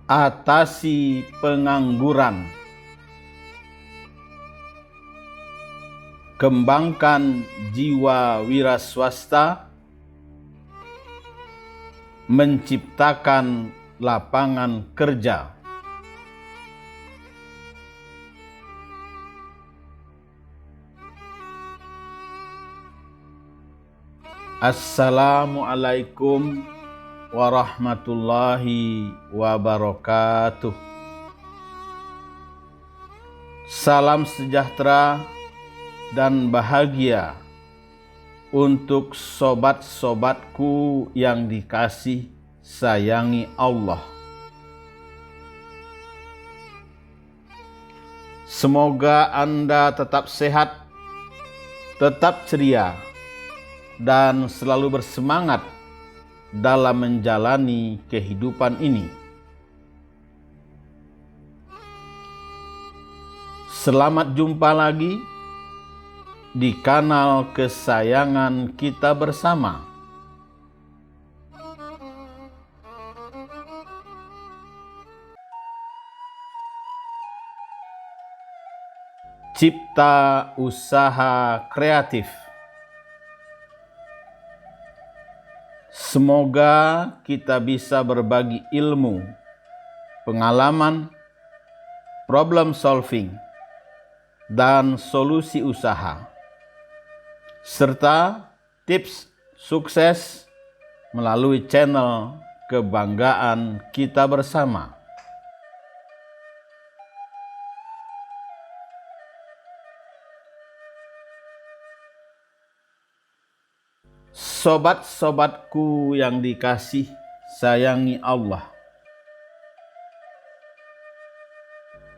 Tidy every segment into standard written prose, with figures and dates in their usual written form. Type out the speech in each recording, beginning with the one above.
Atasi pengangguran. Kembangkan jiwa wira swasta, menciptakan lapangan kerja. Assalamualaikum warahmatullahi wabarakatuh. Salam sejahtera dan bahagia untuk sobat-sobatku yang dikasih sayangi Allah. Semoga Anda tetap sehat, tetap ceria, dan selalu bersemangat dalam menjalani kehidupan ini. Selamat jumpa lagi di kanal kesayangan kita bersama. Cipta Usaha Kreatif. Semoga kita bisa berbagi ilmu, pengalaman, problem solving, dan solusi usaha, serta tips sukses melalui channel kebanggaan kita bersama. Sobat-sobatku yang dikasih sayangi Allah,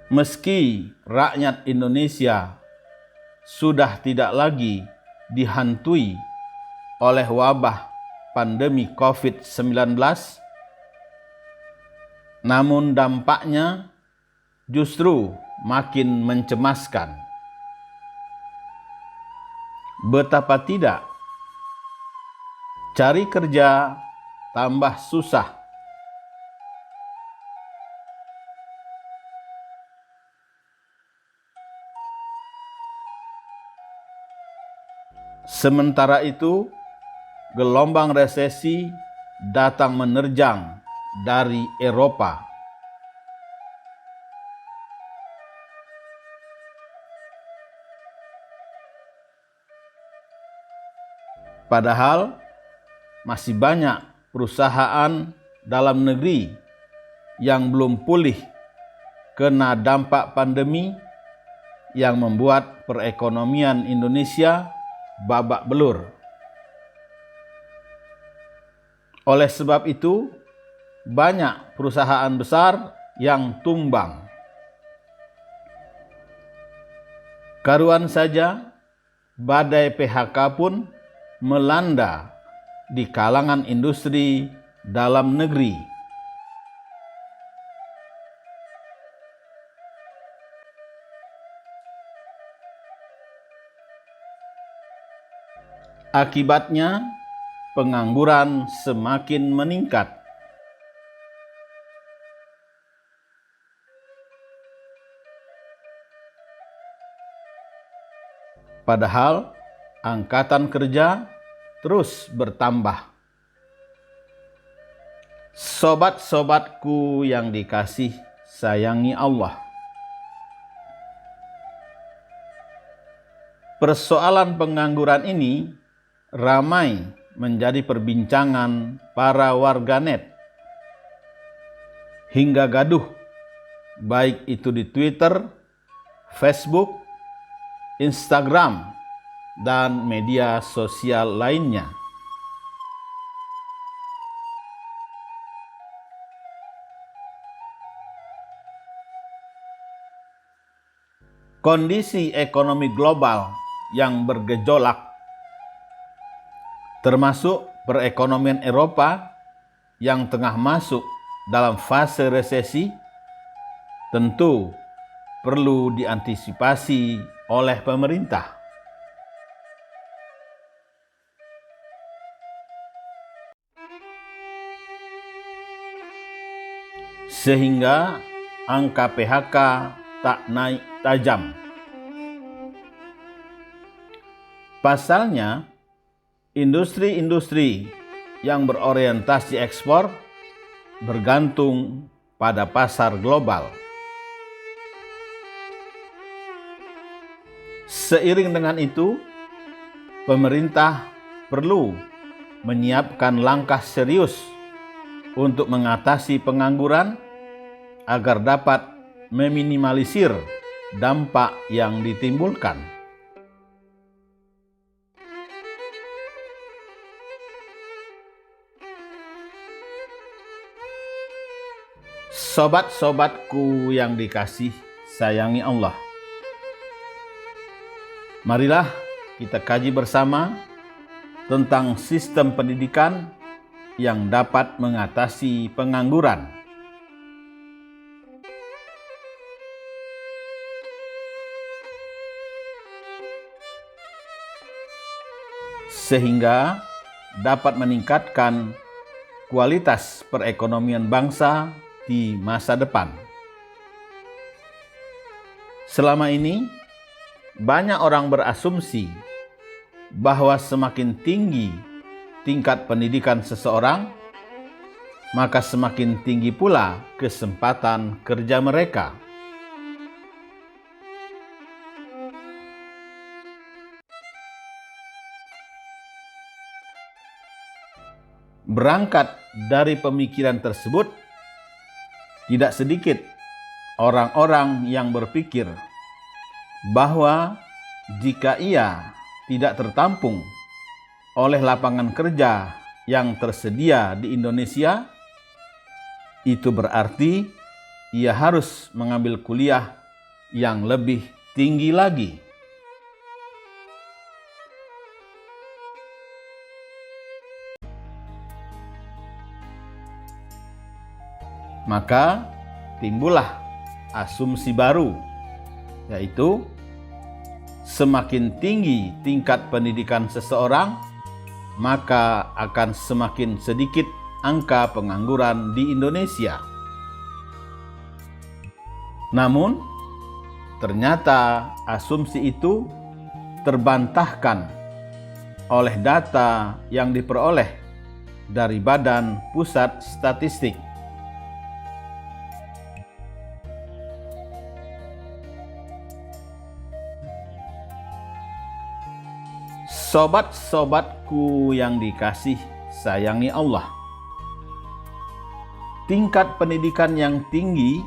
meski rakyat Indonesia sudah tidak lagi dihantui oleh wabah pandemi COVID-19, namun dampaknya justru makin mencemaskan. Betapa tidak, cari kerja tambah susah. Sementara itu, gelombang resesi datang menerjang dari Eropa. Padahal masih banyak perusahaan dalam negeri yang belum pulih kena dampak pandemi yang membuat perekonomian Indonesia babak belur. Oleh sebab itu, banyak perusahaan besar yang tumbang. Karuan saja, badai PHK pun melanda di kalangan industri dalam negeri. Akibatnya, pengangguran semakin meningkat. Padahal angkatan kerja terus bertambah. Sobat-sobatku yang dikasih sayangi Allah, persoalan pengangguran ini ramai menjadi perbincangan para warganet hingga gaduh, baik itu di Twitter, Facebook, Instagram, dan media sosial lainnya. Kondisi ekonomi global yang bergejolak, termasuk perekonomian Eropa yang tengah masuk dalam fase resesi, tentu perlu diantisipasi oleh pemerintah. sehingga angka PHK tak naik tajam. Pasalnya, industri-industri yang berorientasi ekspor bergantung pada pasar global. Seiring dengan itu, pemerintah perlu menyiapkan langkah serius untuk mengatasi pengangguran agar dapat meminimalisir dampak yang ditimbulkan. Sobat-sobatku yang dikasih sayangi Allah, marilah kita kaji bersama tentang sistem pendidikan yang dapat mengatasi pengangguran. Sehingga dapat meningkatkan kualitas perekonomian bangsa di masa depan. Selama ini, banyak orang berasumsi bahwa semakin tinggi tingkat pendidikan seseorang, maka semakin tinggi pula kesempatan kerja mereka. Berangkat dari pemikiran tersebut, tidak sedikit orang-orang yang berpikir bahwa jika ia tidak tertampung oleh lapangan kerja yang tersedia di Indonesia, itu berarti ia harus mengambil kuliah yang lebih tinggi lagi. Maka timbullah asumsi baru, yaitu semakin tinggi tingkat pendidikan seseorang, maka akan semakin sedikit angka pengangguran di Indonesia. Namun, ternyata asumsi itu terbantahkan oleh data yang diperoleh dari Badan Pusat Statistik. Sobat-sobatku yang dikasih sayangi Allah, tingkat pendidikan yang tinggi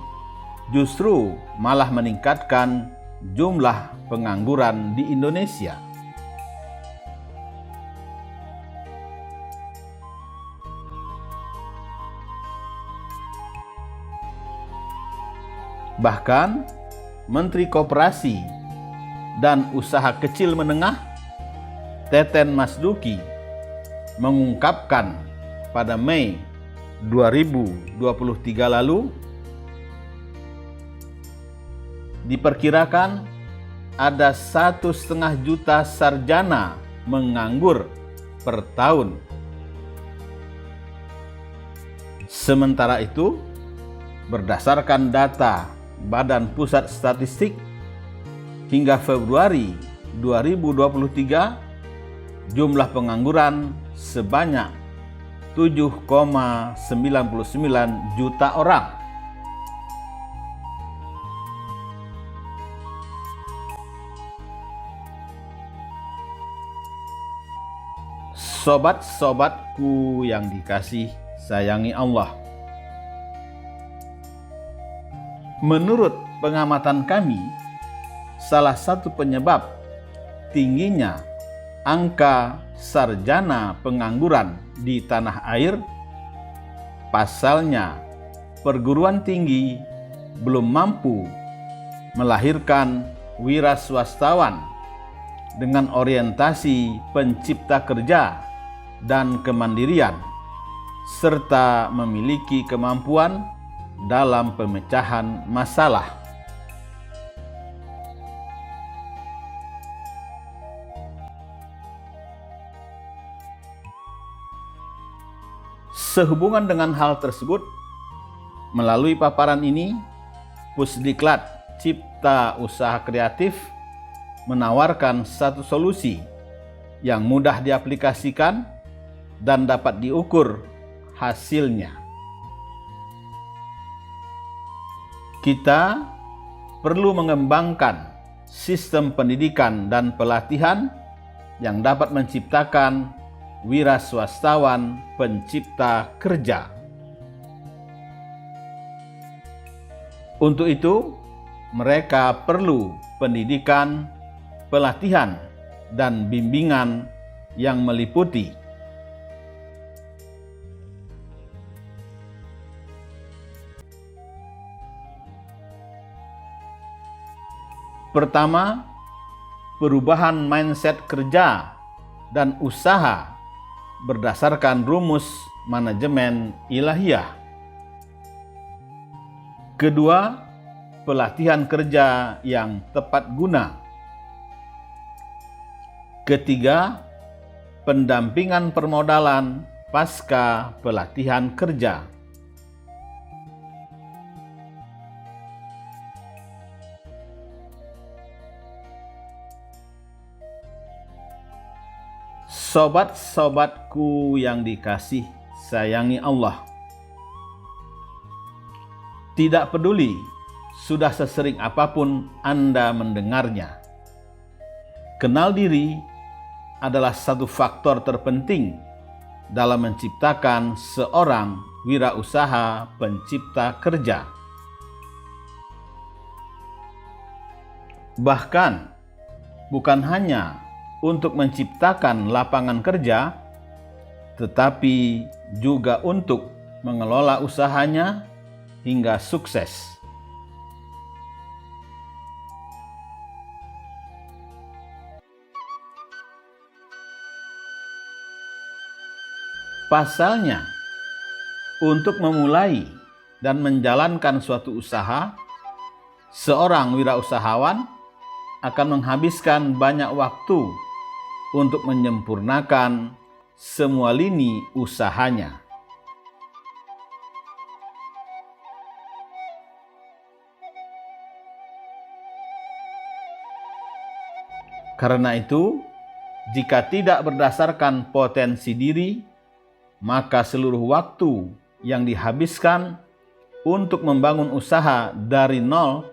justru malah meningkatkan jumlah pengangguran di Indonesia. Bahkan Menteri Koperasi dan Usaha Kecil Menengah Teten Masduki mengungkapkan pada Mei 2023 lalu, diperkirakan ada 1,5 juta sarjana menganggur per tahun. Sementara itu, berdasarkan data Badan Pusat Statistik, hingga Februari 2023, jumlah pengangguran sebanyak 7,99 juta orang. Sobat-sobatku yang dikasih sayangi Allah, menurut pengamatan kami, salah satu penyebab tingginya angka sarjana pengangguran di tanah air, pasalnya perguruan tinggi belum mampu melahirkan wiraswastawan dengan orientasi pencipta kerja dan kemandirian, serta memiliki kemampuan dalam pemecahan masalah. Sehubungan dengan hal tersebut, Melalui paparan ini, Pusdiklat Cipta Usaha Kreatif menawarkan satu solusi yang mudah diaplikasikan dan dapat diukur hasilnya. Kita perlu mengembangkan sistem pendidikan dan pelatihan yang dapat menciptakan wiraswastawan pencipta kerja. Untuk itu, mereka perlu pendidikan, pelatihan, dan bimbingan yang meliputi pertama, perubahan mindset kerja dan usaha berdasarkan rumus manajemen ilahiyah. Kedua, pelatihan kerja yang tepat guna. Ketiga, pendampingan permodalan pasca pelatihan kerja. Sobat-sobatku yang dikasih sayangi Allah. Tidak peduli sudah sesering apapun Anda mendengarnya, kenal diri adalah satu faktor terpenting dalam menciptakan seorang wirausaha pencipta kerja. Bahkan, bukan hanya untuk menciptakan lapangan kerja, tetapi juga untuk mengelola usahanya hingga sukses. Pasalnya, untuk memulai dan menjalankan suatu usaha, seorang wirausahawan akan menghabiskan banyak waktu untuk menyempurnakan semua lini usahanya. Karena itu, jika tidak berdasarkan potensi diri, maka seluruh waktu yang dihabiskan untuk membangun usaha dari nol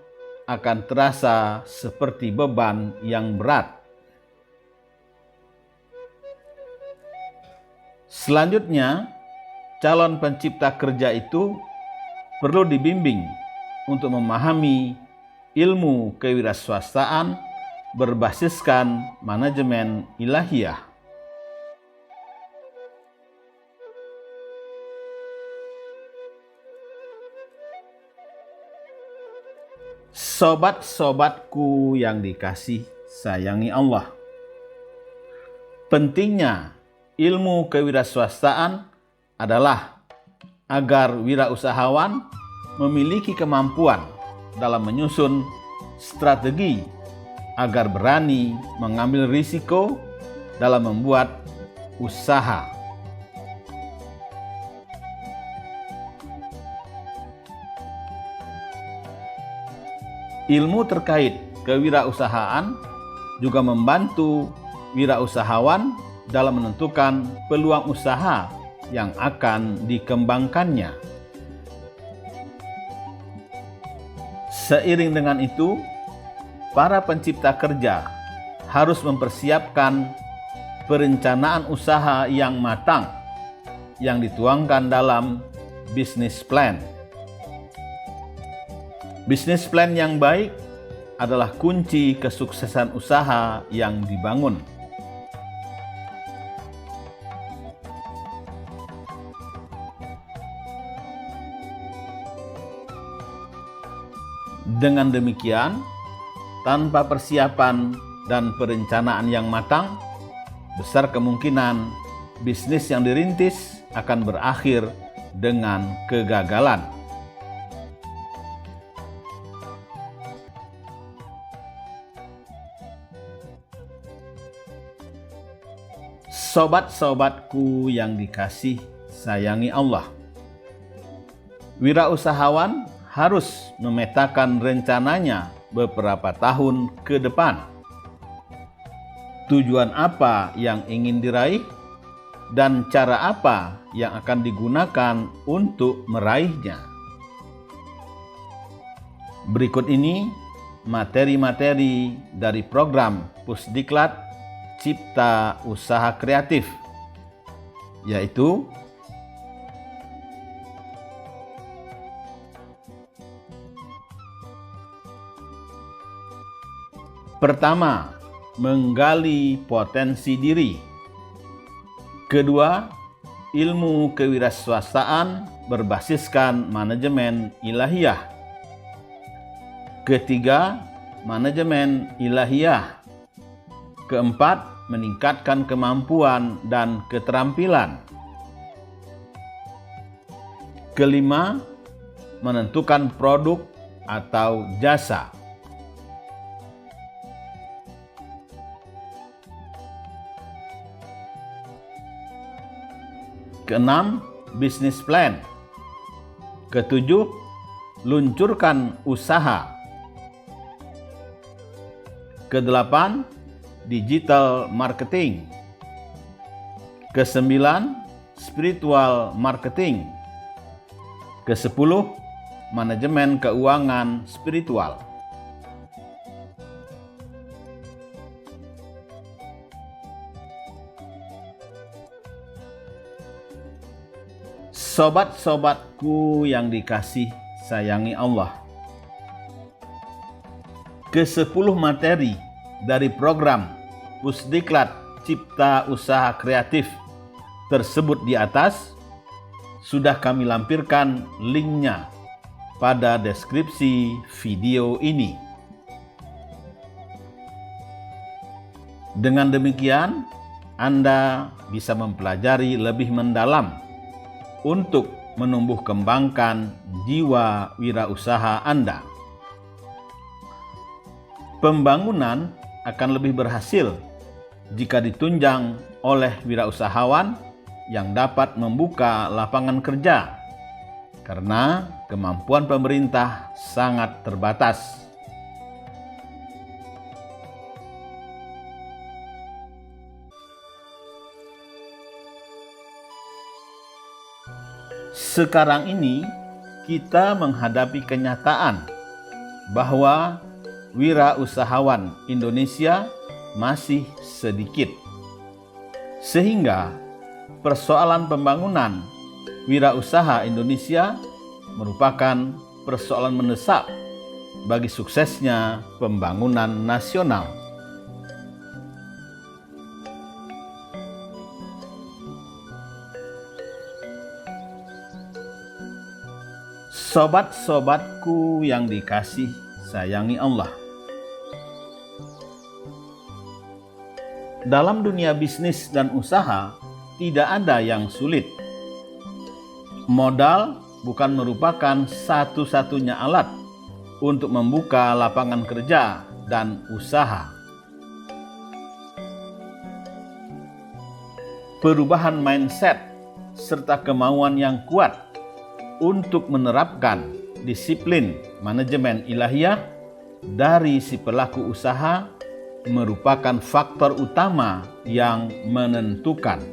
akan terasa seperti beban yang berat. Selanjutnya, calon pencipta kerja itu perlu dibimbing untuk memahami ilmu kewirausahaan berbasiskan manajemen ilahiyah. Sobat-sobatku yang dikasih sayangi Allah. Pentingnya ilmu kewirausahaan adalah agar wirausahawan memiliki kemampuan dalam menyusun strategi agar berani mengambil risiko dalam membuat usaha. Ilmu terkait kewirausahaan juga membantu wirausahawan dalam menentukan peluang usaha yang akan dikembangkannya. Seiring dengan itu, para pencipta kerja harus mempersiapkan perencanaan usaha yang matang yang dituangkan dalam bisnis plan. Bisnis plan yang baik adalah kunci kesuksesan usaha yang dibangun. Dengan demikian, tanpa persiapan dan perencanaan yang matang, besar kemungkinan bisnis yang dirintis akan berakhir dengan kegagalan. Sobat-sobatku yang dikasih sayangi Allah. Wirausahawan harus memetakan rencananya beberapa tahun ke depan. Tujuan apa yang ingin diraih dan cara apa yang akan digunakan untuk meraihnya. Berikut ini materi-materi dari program Pusdiklat Cipta Usaha Kreatif, yaitu pertama, menggali potensi diri. Kedua, ilmu kewirausahaan berbasiskan manajemen ilahiyah. Ketiga, manajemen ilahiyah. Keempat, meningkatkan kemampuan dan keterampilan. Kelima, menentukan produk atau jasa. Keenam, bisnis plan. Ketujuh, luncurkan usaha. Kedelapan, digital marketing. Kesembilan, spiritual marketing. Kesepuluh, manajemen keuangan spiritual. Sobat-sobatku yang dikasih sayangi Allah, ke-10 materi dari program Pusdiklat Cipta Usaha Kreatif tersebut di atas sudah kami lampirkan linknya pada deskripsi video ini. Dengan demikian, Anda bisa mempelajari lebih mendalam untuk menumbuh kembangkan jiwa wirausaha Anda. Pembangunan akan lebih berhasil jika ditunjang oleh wirausahawan yang dapat membuka lapangan kerja, karena kemampuan pemerintah sangat terbatas. Sekarang ini kita menghadapi kenyataan bahwa wirausahawan Indonesia masih sedikit, sehingga persoalan pembangunan wirausaha Indonesia merupakan persoalan mendesak bagi suksesnya pembangunan nasional. Sobat-sobatku yang dikasih sayangi Allah, dalam dunia bisnis dan usaha tidak ada yang sulit. Modal bukan merupakan satu-satunya alat untuk membuka lapangan kerja dan usaha. Perubahan mindset serta kemauan yang kuat untuk menerapkan disiplin manajemen ilahiyah dari si pelaku usaha merupakan faktor utama yang menentukan.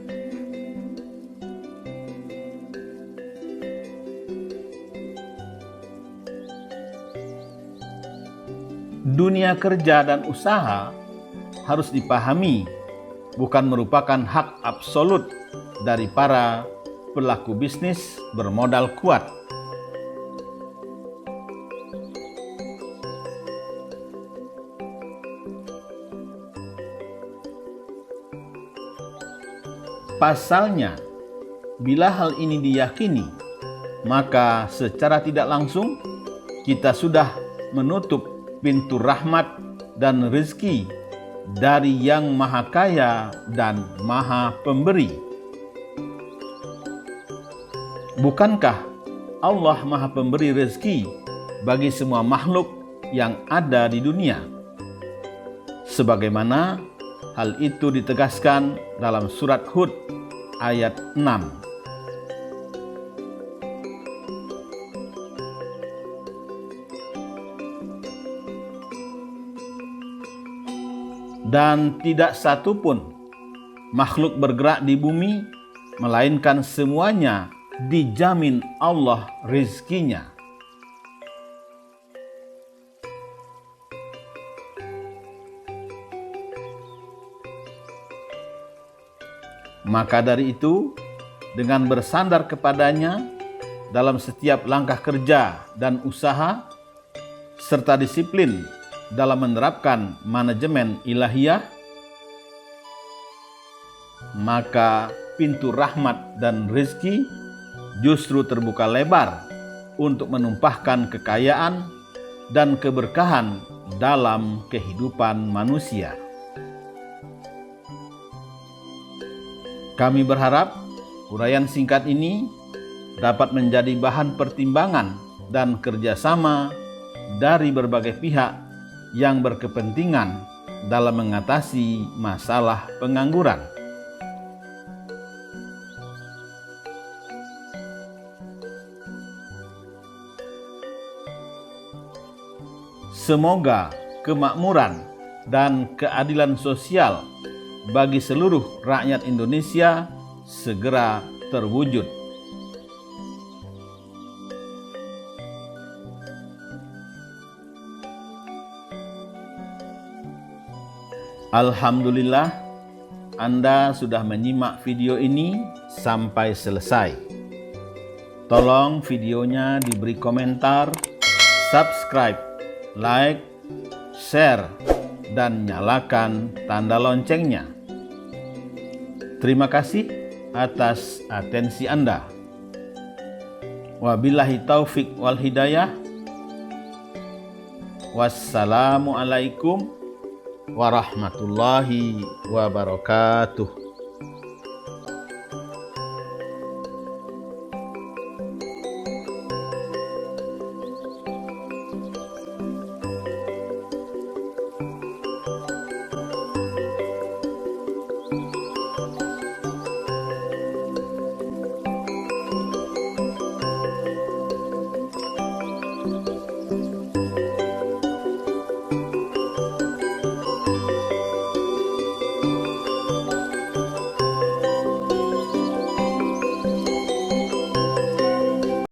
Dunia kerja dan usaha harus dipahami bukan merupakan hak absolut dari para pelaku bisnis bermodal kuat. Pasalnya, bila hal ini diyakini, maka secara tidak langsung kita sudah menutup pintu rahmat dan rezeki dari Yang Maha Kaya dan Maha Pemberi. Bukankah Allah Maha Pemberi rezeki bagi semua makhluk yang ada di dunia? Sebagaimana hal itu ditegaskan dalam surat Hud ayat 6. dan tidak satu pun makhluk bergerak di bumi, melainkan semuanya dijamin Allah rizkinya. Maka dari itu, dengan bersandar kepadanya dalam setiap langkah kerja dan usaha, serta disiplin dalam menerapkan manajemen ilahiyah, maka pintu rahmat dan rezeki justru terbuka lebar untuk menumpahkan kekayaan dan keberkahan dalam kehidupan manusia. Kami berharap uraian singkat ini dapat menjadi bahan pertimbangan dan kerjasama dari berbagai pihak yang berkepentingan dalam mengatasi masalah pengangguran. Semoga kemakmuran dan keadilan sosial bagi seluruh rakyat Indonesia segera terwujud. Alhamdulillah, Anda sudah menyimak video ini sampai selesai. Tolong videonya diberi komentar, subscribe, like, share, dan nyalakan tanda loncengnya. Terima kasih atas atensi Anda. Wabillahi taufik wal hidayah. Wassalamualaikum warahmatullahi wabarakatuh.